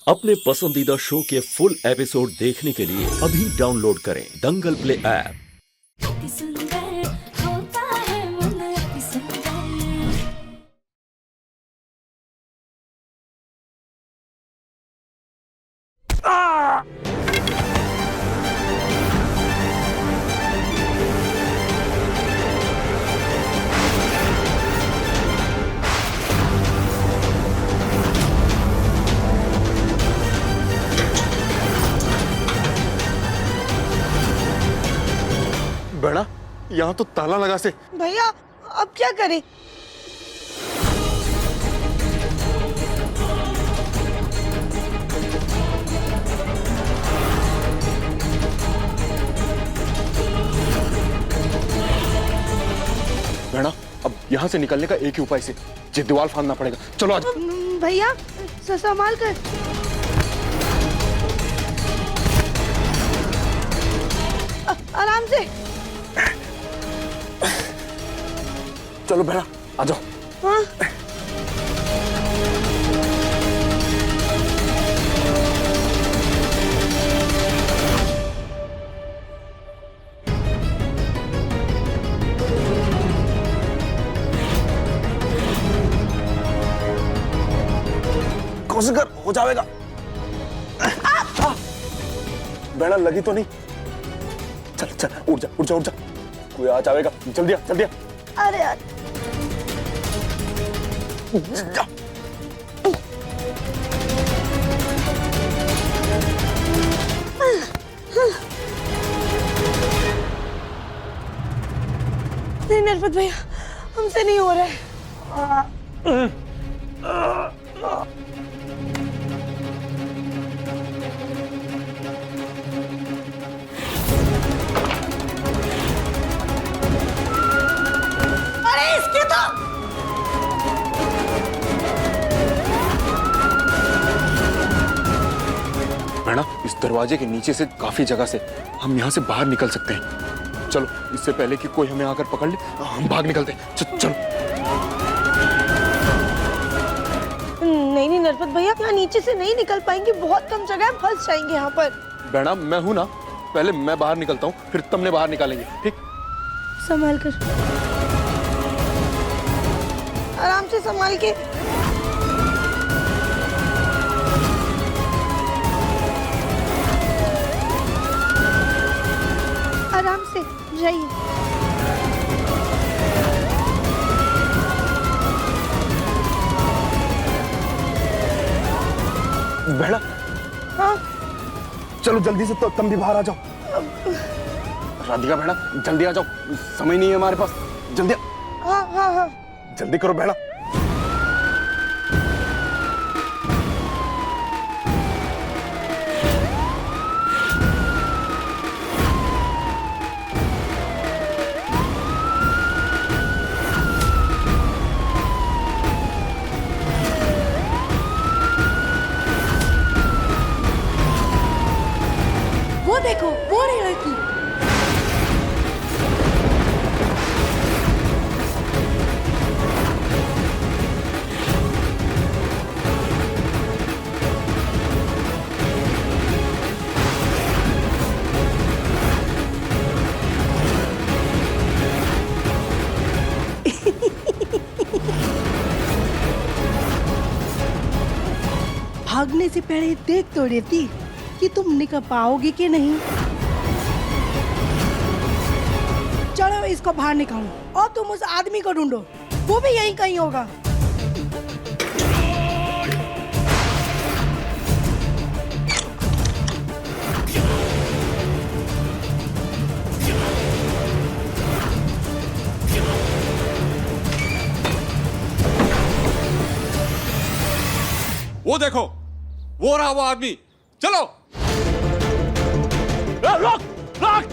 अपने पसंदीदा शो के फुल एपिसोड देखने के लिए अभी डाउनलोड करें दंगल प्ले ऐप। बेड़ा, यहाँ तो ताला लगा से। भैया अब क्या करें? बेड़ा, अब यहाँ से निकलने का एक ही उपाय से ये दीवार फाड़ना पड़ेगा। चलो आज। भैया संभाल कर। आराम से। चलो बेड़ा, आ जाओ। हाँ? कोशिश कर, हो जाएगा। बेड़ा लगी तो नहीं? चल चल, उठ जा उठ जा उठ जा, कोई आ जाएगा। जल्दी आ जल्दी आ। अरे यार जा। नहीं नरपत भैया, हमसे नहीं हो रहा है। अरे इसके तो बेड़ा, इस दरवाजे के नीचे से काफी जगह से हम यहाँ से बाहर निकल सकते हैं। चलो, इससे पहले कि कोई हमें आकर पकड़ ले, हम भाग निकलते हैं। चलो। नहीं नरपत भैया, यहाँ नीचे से नहीं निकल पाएंगे, बहुत कम जगह है, फंस जाएंगे यहाँ पर। बेड़ा, मैं हूं ना, पहले मैं बाहर निकलता हूँ, फिर तुमने बाहर निकालेंगे, ठीक? संभाल कर, आराम से संभाल के। आराम से जाइए। बेड़ा, हाँ? चलो जल्दी से, तो तुम भी बाहर आ जाओ। राधिका, बेड़ा जल्दी आ जाओ, समय नहीं है हमारे पास। जल्दी हाँ हाँ हाँ। जल्दी करो बेड़ा। वो देखो, वो रही लड़की। भागने से पहले देख तो लेती कि तुम निकल पाओगे कि नहीं। चलो इसको बाहर निकालो और तुम उस आदमी को ढूंढो, वो भी यहीं कहीं होगा। वो देखो, वो रहा वो आदमी। चलो। रोक रोक,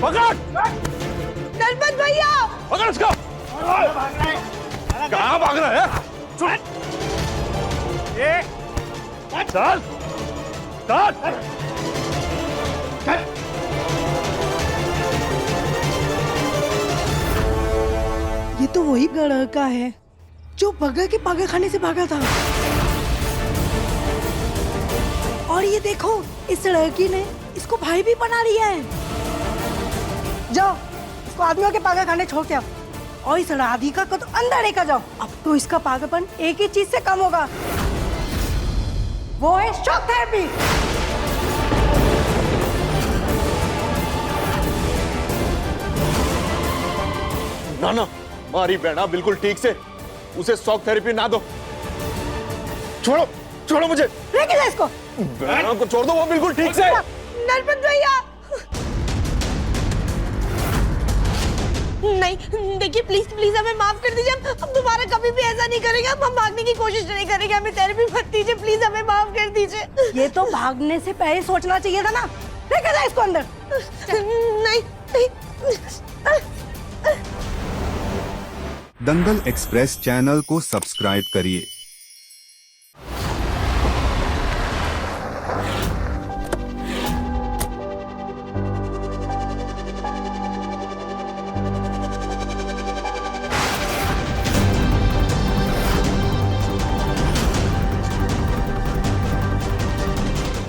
पकड़। नरपत भैया, पकड़ इसको। कहाँ भाग रहा है? चल चल। ये तो वही लड़का है जो बग्गा के पागल खाने से भागा था। और ये देखो, इस लड़की ने इसको भाई भी बना लिया है। जाओ इसको आदमियों के पागल खाने छोड़ के आओ और इस राधिका को तो अंदर लेकर जाओ। अब तो इसका पागलपन एक ही चीज से कम होगा, वो है शॉक थेरेपी। ना ना, मारी बहना बिल्कुल ठीक से, उसे शॉक थेरेपी ना दो। छोड़ो छोड़ो मुझे, लेके जा इसको। बहना को छोड़ दो, वो बिल्कुल ठीक से। नरपत भैया नहीं, देखिए प्लीज प्लीज हमें माफ कर दीजिए। हम दोबारा कभी भी ऐसा नहीं करेंगे। हम भागने की कोशिश नहीं करेंगे। हमें थेरेपी मत दीजिए प्लीज, हमें माफ कर दीजिए। ये तो भागने से पहले सोचना चाहिए था ना। लेके जा इसको अंदर। नहीं नहीं। दंगल एक्सप्रेस चैनल को सब्सक्राइब करिए।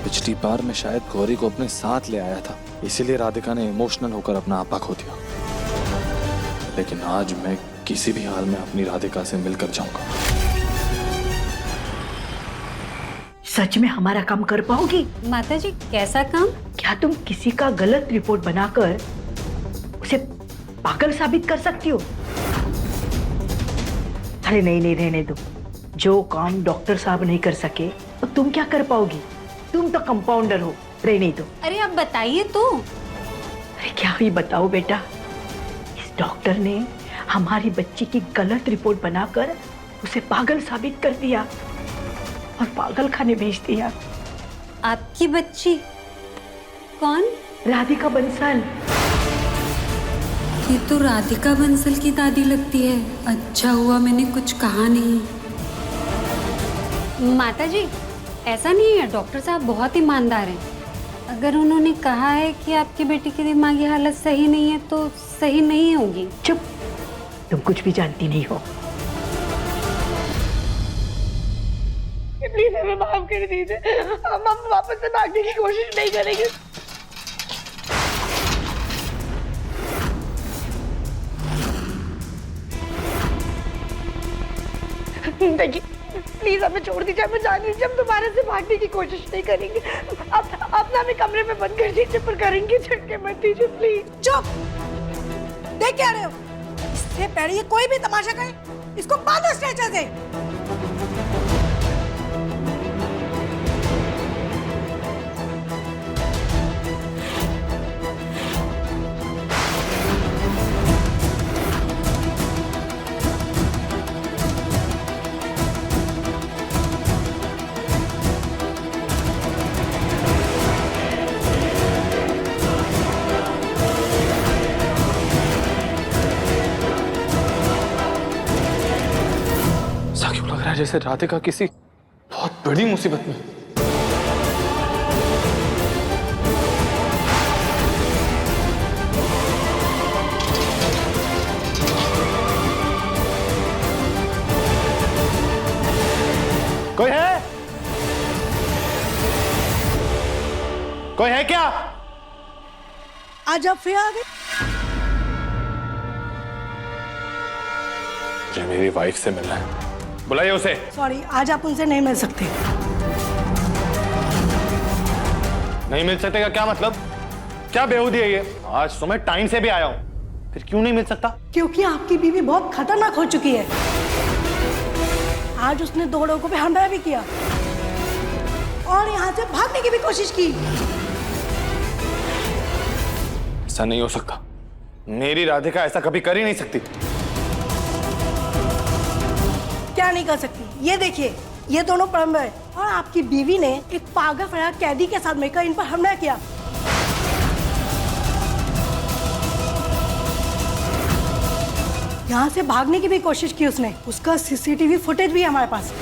पिछली बार मैं शायद गौरी को अपने साथ ले आया था, इसीलिए राधिका ने इमोशनल होकर अपना आपा खो दिया। लेकिन आज मैं किसी भी हाल में अपनी राधिका से मिलकर जाऊंगा। सच में हमारा काम कर पाओगी? माताजी कैसा काम? क्या तुम किसी का गलत रिपोर्ट बनाकर उसे पागल साबित कर सकती हो? अरे नहीं नहीं, रहने दो। जो काम डॉक्टर साहब नहीं कर सके तो तुम क्या कर पाओगी? तुम तो कंपाउंडर हो। रहने दो। अरे अब बताइए तो। अरे क्या ही बताओ बेटा, इस डॉक्टर ने हमारी बच्ची की गलत रिपोर्ट बनाकर उसे पागल साबित कर दिया और पागल खाने भेज दिया। आपकी बच्ची कौन? राधिका बंसल। ये तो राधिका बंसल की दादी लगती है। अच्छा हुआ मैंने कुछ कहा नहीं। माताजी ऐसा नहीं है, डॉक्टर साहब बहुत ईमानदार हैं। अगर उन्होंने कहा है कि आपकी बेटी की दिमागी हालत सही नहीं है तो सही नहीं होगी। चुप, तुम कुछ भी जानती नहीं हो। प्लीज हमें माफ कर दीजिए। हम वापस से भागने की कोशिश नहीं करेंगे। देखिए प्लीज हमें छोड़ दीजिए, हमें जाने दीजिए। हम दोबारा से भागने की कोशिश नहीं करेंगे। आप ना हमें कमरे में बंद कर दीजिए, पर करेंगे झटके मत दीजिए प्लीज। चुप, देख क्या रहे हो? इससे पहले ये कोई भी तमाशा करे, इसको बांधो स्ट्रेचर से। जैसे राधिका किसी बहुत बड़ी मुसीबत में। कोई है? कोई है क्या? आज आप फिर आ गए। मुझे मेरी वाइफ से मिलना है, बुलाइए उसे। सॉरी, आज आप उनसे नहीं मिल सकते। नहीं मिल सकते का क्या मतलब? क्या बेहूदी है ये? आज तो मैं टाइम से भी आया हूं, फिर क्यों नहीं मिल सकता? क्योंकि आपकी बीवी बहुत खतरनाक हो चुकी है। आज उसने 2 लोगों पे हमला भी किया और यहाँ से भागने की भी कोशिश की। ऐसा नहीं हो सकता, मेरी राधिका ऐसा कभी कर ही नहीं सकती। क्या नहीं कर सकती? ये देखिए, ये दोनों प्लम्बर है और आपकी बीवी ने एक पागल फरार कैदी के साथ मिलकर इन पर हमला किया। यहाँ से भागने की भी कोशिश की उसने। उसका सीसीटीवी फुटेज भी है हमारे पास।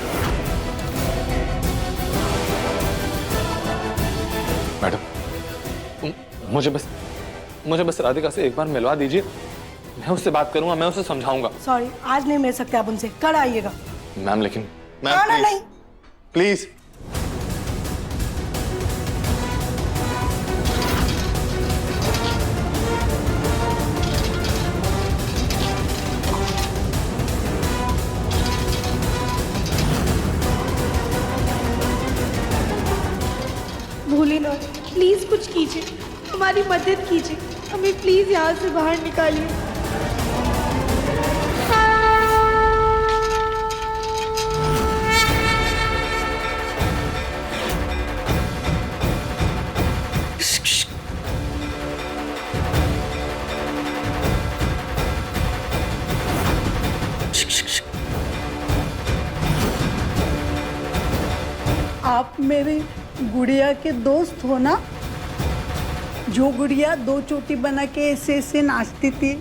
मैडम, मुझे बस राधिका से एक बार मिलवा दीजिए। मैं उससे बात करूंगा, मैं उसे समझाऊंगा। सॉरी, आज नहीं मिल सकते आप उनसे, कल आइएगा। मैम लेकिन ना नहीं। प्लीज। भोलेनाथ प्लीज कुछ कीजिए, हमारी मदद कीजिए, हमें प्लीज यहाँ से बाहर निकालिए। आप मेरे गुड़िया के दोस्त हो ना? जो गुड़िया 2 चोटी बना के ऐसे ऐसे नाचती थी,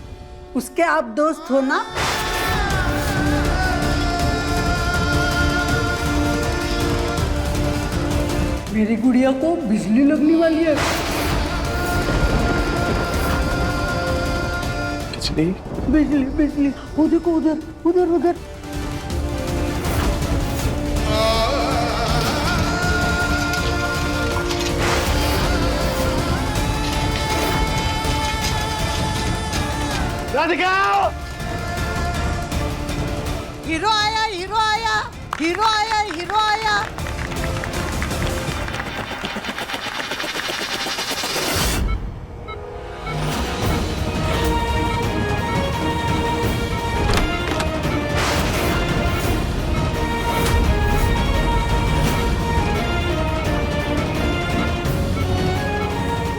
उसके आप दोस्त हो ना? मेरी गुड़िया को बिजली लगने वाली है। बिजली? बिजली बिजली, वो देखो उधर उधर उधर। राधिका! हीरो आया, हीरो आया, हीरो आया, हीरो आया।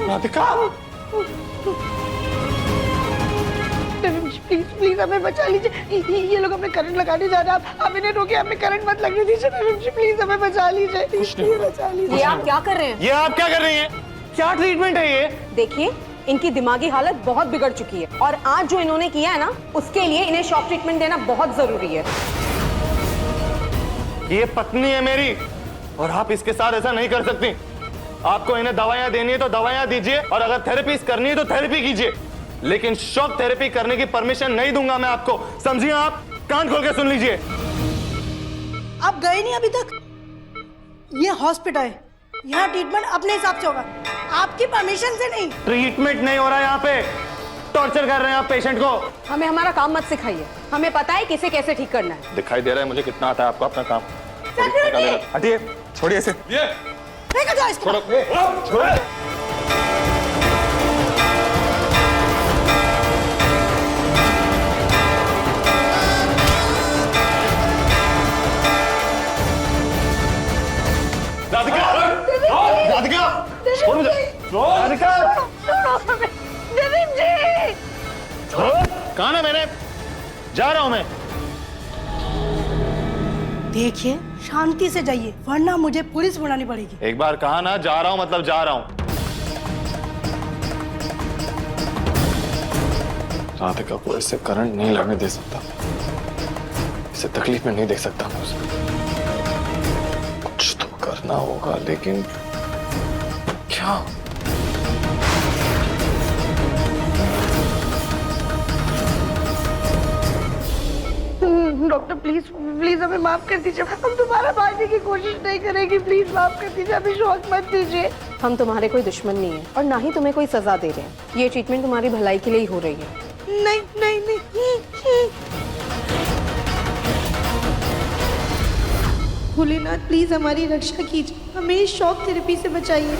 राधिका! प्लीज प्लीज हमें बचा लीजिए, ये लोग हमें करंट लगाने जा रहे हैं, आप इन्हें रोके, हमें करंट मत लगने दीजिए। मैडम जी प्लीज हमें बचा लीजिए, प्लीज बचा लीजिए। ये आप क्या कर रहे हैं? ये आप क्या कर रही हैं? क्या ट्रीटमेंट है ये? देखिए, इनकी दिमागी हालत बहुत बिगड़ चुकी है और आज जो इन्होंने किया है ना, उसके लिए इन्हें शॉक ट्रीटमेंट देना बहुत जरूरी है। ये पत्नी है मेरी और आप इसके साथ ऐसा नहीं कर सकती। आपको इन्हें दवाइयां देनी है तो दवाइयां दीजिए और अगर थेरेपी करनी है तो थेरेपी कीजिए, लेकिन शॉक थेरेपी करने की परमिशन नहीं दूंगा मैं आपको। समझिए? आप कान खोल के सुन लीजिए। आप गए नहीं अभी तक? ये हॉस्पिटल है, यहाँ ट्रीटमेंट अपने हिसाब से होगा, आपकी परमिशन से नहीं। ट्रीटमेंट नहीं हो रहा है यहाँ पे, टॉर्चर कर रहे हैं आप पेशेंट को। हमें हमारा काम मत सिखाइए, हमें पता है किसे कैसे ठीक करना है। दिखाई दे रहा है मुझे कितना आता है आपको अपना काम। हटिए, छोड़िए इसे। लेकर जाओ इसको। छोड़ो। राधिका! राधिका! छोड़ मुझे! राधिका! दिलीप जी! कहाँ है? मैंने जा रहा हूं मैं। देखिए, शांति से जाइए वरना मुझे पुलिस बुलानी पड़ेगी। एक बार कहा ना, जा रहा हूं मतलब जा रहा हूं। राधिका को इससे करंट नहीं लगने दे सकता, इसे तकलीफ में नहीं देख सकता मैं उसे। कुछ तो करना होगा, लेकिन क्या? डॉक्टर प्लीज प्लीज हमें माफ कर दीजिए, हम दोबारा भागने की कोशिश नहीं करेंगे, प्लीज माफ कर दीजिए, हमें शौक मत दीजिए। हम तुम्हारे कोई दुश्मन नहीं है और ना ही तुम्हें कोई सजा दे रहे हैं। ये ट्रीटमेंट तुम्हारी भलाई के लिए ही हो रही है। नहीं नहीं नहीं। भोलेनाथ प्लीज हमारी रक्षा कीजिए, हमें इस शॉक थेरेपी से बचाइए।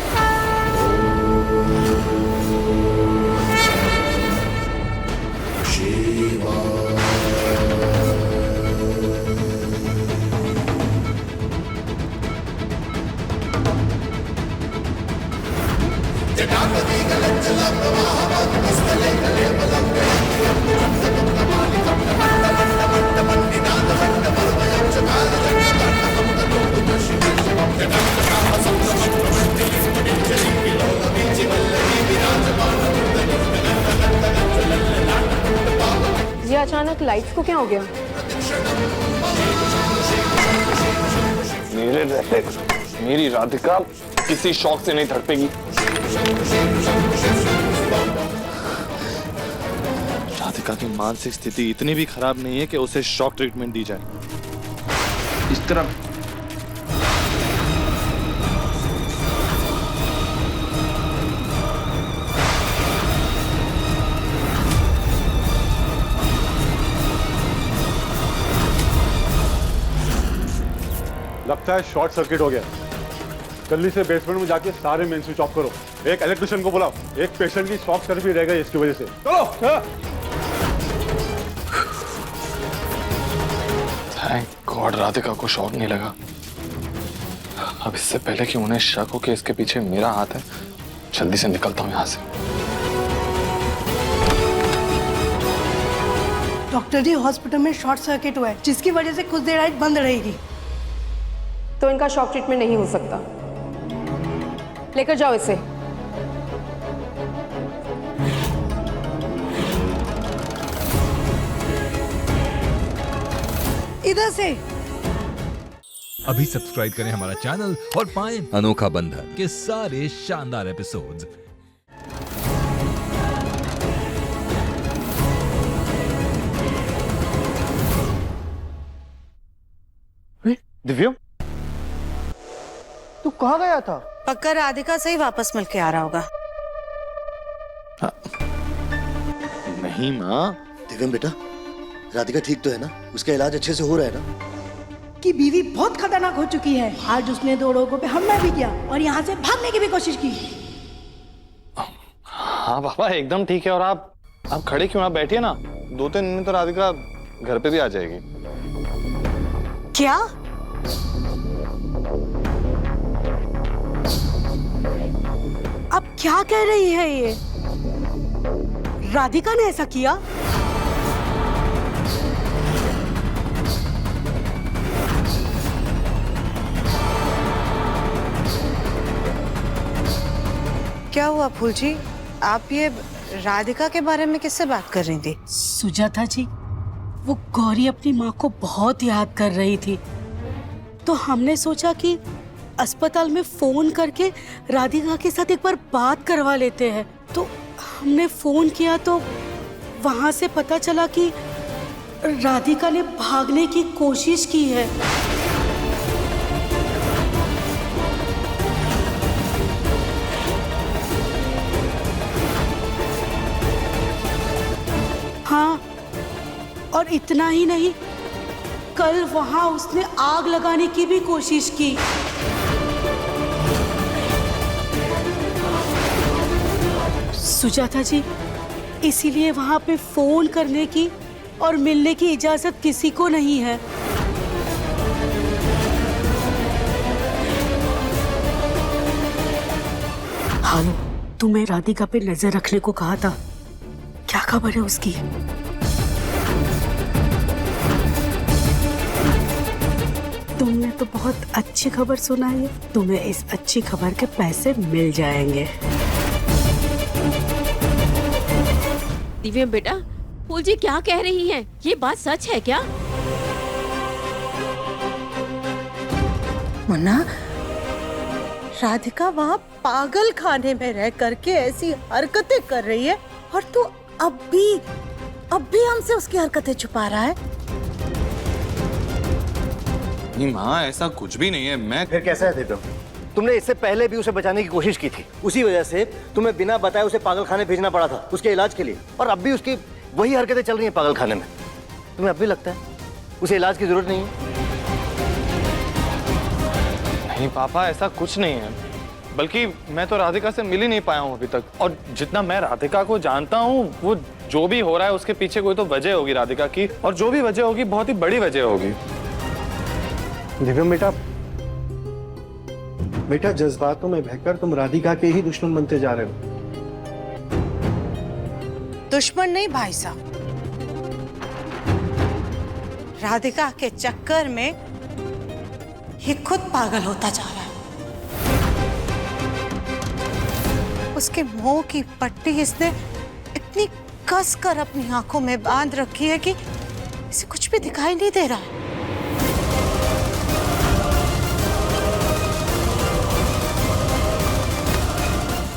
ये अचानक लाइट्स को क्या हो गया? मेरे रहते मेरी राधिका किसी शौक से नहीं तड़पेगी। राधिका राधिका की मानसिक स्थिति इतनी भी खराब नहीं है कि उसे शॉक ट्रीटमेंट दी जाए। इस तरह लगता है शॉर्ट सर्किट हो गया। जल्दी से बेसमेंट में जाके सारे मेन स्विच ऑफ करो। एक इलेक्ट्रिशियन को बुलाओ। एक पेशेंट की शॉक थेरेपी रह गई इसकी वजह से। चलो। थैंक गॉड राधिका को शॉक नहीं लगा। अब इससे पहले कि उन्हें शक हो कि इसके पीछे मेरा हाथ है, जल्दी से निकलता हूं यहां से। डॉक्टर जी, हॉस्पिटल में शॉर्ट सर्किट हुआ है जिसकी वजह से कुछ देर लाइट बंद रहेगी। तो इनका शॉक ट्रीटमेंट नहीं हो सकता। लेकर जाओ इसे। इधर से। अभी सब्सक्राइब करें हमारा चैनल और पाएं अनोखा बंधन के सारे शानदार एपिसोड्स। दिव्या, तू कहाँ गया था? पक्का राधिका से ही वापस मिल के आ रहा होगा। नहीं माँ। दिव्यम बेटा, राधिका ठीक तो है ना? उसका इलाज अच्छे से हो रहा है ना? कि बीवी बहुत खतरनाक हो चुकी है। आज उसने 2 लोगों पे हमला भी किया और यहाँ से भागने की भी कोशिश की। हाँ पापा, एकदम ठीक है। और आप खड़े क्यों? आप बैठिए ना। 2-3 दिन में तो राधिका घर पे भी आ जाएगी। क्या? अब क्या कह रही है ये? राधिका ने ऐसा किया? क्या हुआ फूल जी? आप ये राधिका के बारे में किससे बात कर रही थी? सुजाता जी, वो गौरी अपनी माँ को बहुत याद कर रही थी, तो हमने सोचा कि अस्पताल में फोन करके राधिका के साथ एक बार बात करवा लेते हैं। तो हमने फोन किया तो वहां से पता चला कि राधिका ने भागने की कोशिश की है। हाँ, और इतना ही नहीं, कल वहां उसने आग लगाने की भी कोशिश की। सुजाता जी, इसीलिए वहां पे फोन करने की और मिलने की इजाजत किसी को नहीं है। हालो, तुम्हें राधिका पे नजर रखने को कहा था, क्या खबर है उसकी? तुमने तो बहुत अच्छी खबर सुनाई है। तुम्हें इस अच्छी खबर के पैसे मिल जाएंगे। दिव्या बेटा, फूल जी क्या कह रही हैं? ये बात सच है क्या? मुन्ना, राधिका वहाँ पागल खाने में रह करके ऐसी हरकतें कर रही है और तू अब भी हमसे उसकी हरकतें छुपा रहा है। नहीं माँ, ऐसा कुछ भी नहीं है। मैं फिर कैसा है दिव्यम? तुमने इससे पहले भी उसे बचाने की कोशिश की थी। उसी वजह से तुम्हें बिना बताए उसे पागल खाने भेजना पड़ा था उसके इलाज के लिए, और अब भी उसकी वही हरकतें चल रही हैं पागल खाने में। तुम्हें अब भी लगता है उसे इलाज की जरूरत नहीं है? नहीं पापा, ऐसा कुछ नहीं है। बल्कि मैं तो राधिका से मिल ही नहीं पाया हूँ अभी तक। और जितना मैं राधिका को जानता हूँ, वो जो भी हो रहा है उसके पीछे कोई तो वजह होगी राधिका की, और जो भी वजह होगी बहुत ही बड़ी वजह होगी। दिव्यम बेटा, जज्बातों में बहकर तुम राधिका के ही दुश्मन बनते जा रहे हो। दुश्मन नहीं भाई साहब, राधिका के चक्कर में ये खुद पागल होता जा रहा है। उसके मुंह की पट्टी इसने इतनी कस कर अपनी आंखों में बांध रखी है कि इसे कुछ भी दिखाई नहीं दे रहा है।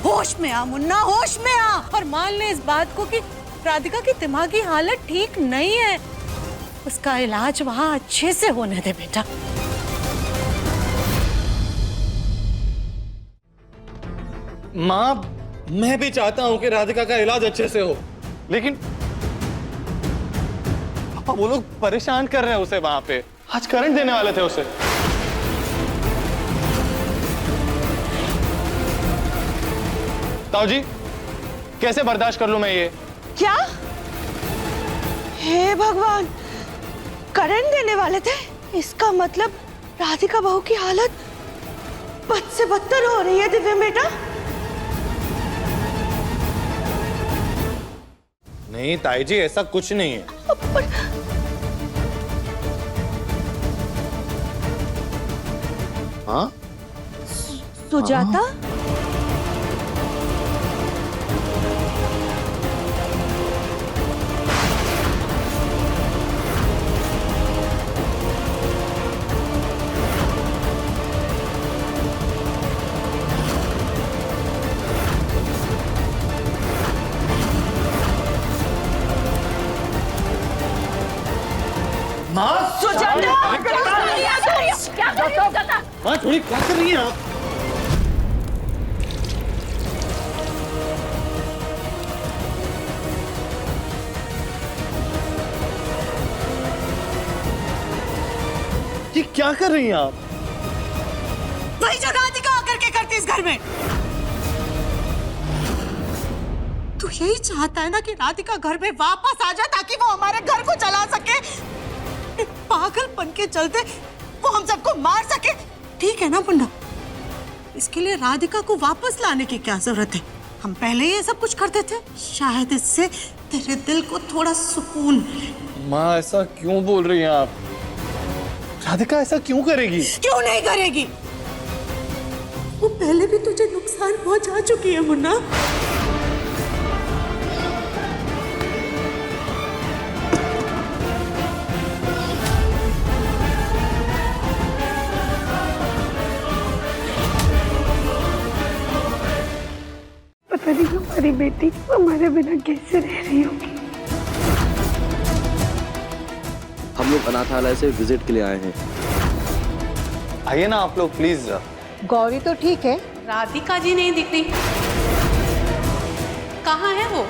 होश में आ मुन्ना, होश में आ, और मान ले इस बात को कि राधिका की दिमागी हालत ठीक नहीं है, उसका इलाज वहाँ अच्छे से होने दे बेटा। माँ, मैं भी चाहता हूँ कि राधिका का इलाज अच्छे से हो, लेकिन वो लोग परेशान कर रहे हैं उसे वहां पे। आज करंट देने वाले थे उसे। ताऊ जी, कैसे बर्दाश्त कर लूं मैं ये? क्या? हे भगवान, करंट देने वाले थे? इसका मतलब राधिका बहू की हालत बद से बदतर हो रही है दिव्या बेटा। नहीं ताई जी, ऐसा कुछ नहीं है। हाँ? सुजाता? माँ, सुजाता! क्या कर रही हो सुजाता? माँ थोड़ी क्या कर रही हैं आप? ये क्या कर रही हैं आप? वही जो राधिका आकर के करती इस घर में। तू यही चाहता है ना कि राधिका घर में वापस आ जाए ताकि वो हमारे घर को चला सके। पागलपन के चलते वो हम सबको मार सके। ठीक है ना मुन्ना, इसके लिए राधिका को वापस लाने की क्या जरूरत है? हम पहले ये सब कुछ करते थे, शायद इससे तेरे दिल को थोड़ा सुकून मिले। माँ, ऐसा क्यों बोल रही हैं आप? राधिका ऐसा क्यों करेगी? क्यों नहीं करेगी? वो पहले भी तुझे नुकसान पहुंचा चुकी है मुन्ना। पता नहीं हमारी बेटी हमारे बिना कैसे रह रही होगी। हम लोग अनाथालय से विजिट के लिए आए हैं। आइए ना आप लोग प्लीज। गौरी तो ठीक है, राधिका जी नहीं दिख रही, कहाँ है वो?